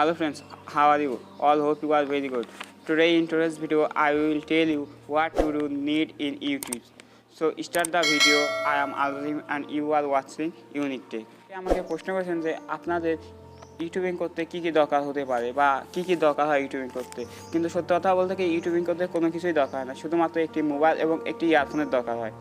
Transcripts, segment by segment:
Hello friends, how are you? All hope you are very good. Today in today's video, I will tell you what you do need in YouTube. So start the video. I am Azim and you are watching Uniq Tech. আমাকে প্রশ্ন করেছেন যে আপনাদের YouTubing করতে কী কী দরকার হতে পারে বা কী কী দরকার হয় ইউটিউবিং করতে, কিন্তু সত্য কথা বলতে কি ইউটিউবিং করতে কোনো কিছুই দরকার হয় না, শুধুমাত্র একটি মোবাইল এবং একটি ইয়ারফোনের দরকার হয়।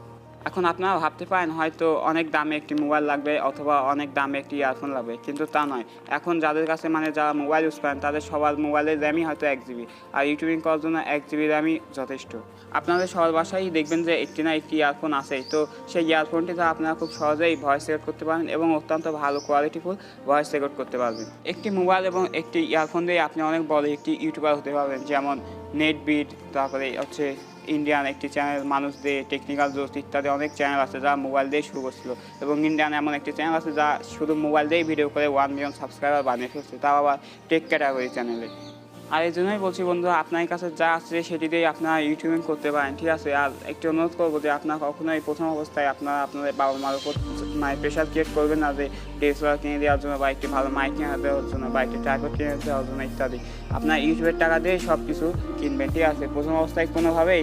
এখন আপনারা ভাবতে পারেন হয়তো অনেক দামে একটি মোবাইল লাগবে অথবা অনেক দামে একটি ইয়ারফোন লাগবে, কিন্তু তা নয়। এখন যাদের কাছে যারা মোবাইল ইউজ করেন তাদের সবার মোবাইলের র্যামই হয়তো 1 GB, আর ইউটিউবিং করার জন্য 1 GB র্যামই যথেষ্ট। আপনাদের সবার বাসায় দেখবেন যে একটি না একটি ইয়ারফোন আছেই, তো সেই ইয়ারফোনটিতে আপনারা খুব সহজেই ভয়েস রেকর্ড করতে পারেন এবং অত্যন্ত ভালো কোয়ালিটিফুল ভয়েস রেকর্ড করতে পারবেন। একটি মোবাইল এবং একটি ইয়ারফোন দিয়ে আপনি অনেক বড় একটি ইউটিউবার হতে পারবেন, যেমন নেটবিট, তারপরে ইন্ডিয়ান একটি চ্যানেল মানুষদের টেকনিক্যাল জোস ইত্যাদি অনেক চ্যানেল আছে যা মোবাইল দিয়ে শুরু করছিল, এবং ইন্ডিয়ান এমন একটি চ্যানেল আছে যা শুধু মোবাইল দিয়েই ভিডিও করে 1 মিলিয়ন সাবস্ক্রাইবার বানিয়ে ফেলছে, তাও আবার টেক ক্যাটাগরি চ্যানেলে। আর এই জন্যই বলছি বন্ধুরা, আপনার কাছে যা আছে সেটি দিয়েই আপনারা ইউটিউবিং করতে পারেন, ঠিক আছে। আর একটি অনুরোধ করবো যে আপনারা কখনোই প্রথম অবস্থায় আপনাদের বাবা মার উপর প্রেশার ক্রিয়েট করবেন না যে ডিএসএলআর কিনে দেওয়ার জন্য বা একটি ভালো মাইক কিনে দেওয়ার জন্য বা একটি ট্রাইপড কিনে দেওয়ার জন্য ইত্যাদি। আপনার ইউটিউবের টাকা দিয়েই সব কিছু কিনবেন, ঠিক আছে। প্রথম অবস্থায় কোনোভাবেই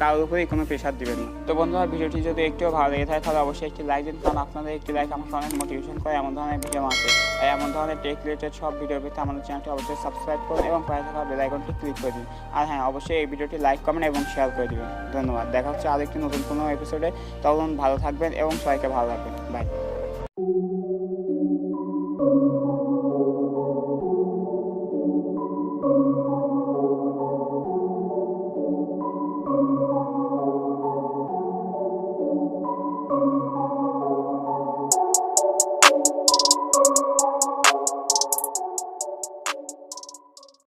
কারোর উপরেই কোনো প্রেশার দিবেন না। তো বন্ধুরা, ভিডিওটি যদি একটুও ভালো লেগে থাকে তাহলে অবশ্যই একটি লাইক দিন, কারণ আপনাদের একটি লাইক আমাকে অনেক মোটিভেশন করে এমন ধরনের ভিডিও বানাতে। আর এমন ধরনের টেক রিলেটেড সব ভিডিও পেতে আমাদের চ্যানেলটি অবশ্যই সাবস্ক্রাইব করুন এবং পাশে থাকা বেল আইকনটি ক্লিক করে দিন। আর হ্যাঁ, অবশ্যই এই ভিডিওটি লাইক কমেন্ট এবং শেয়ার করে দিবেন। ধন্যবাদ। দেখা হচ্ছে আরেকটি নতুন কোনো এপিসোডে। তখন ভালো থাকবেন এবং সবাইকে ভালো রাখবেন। বাই।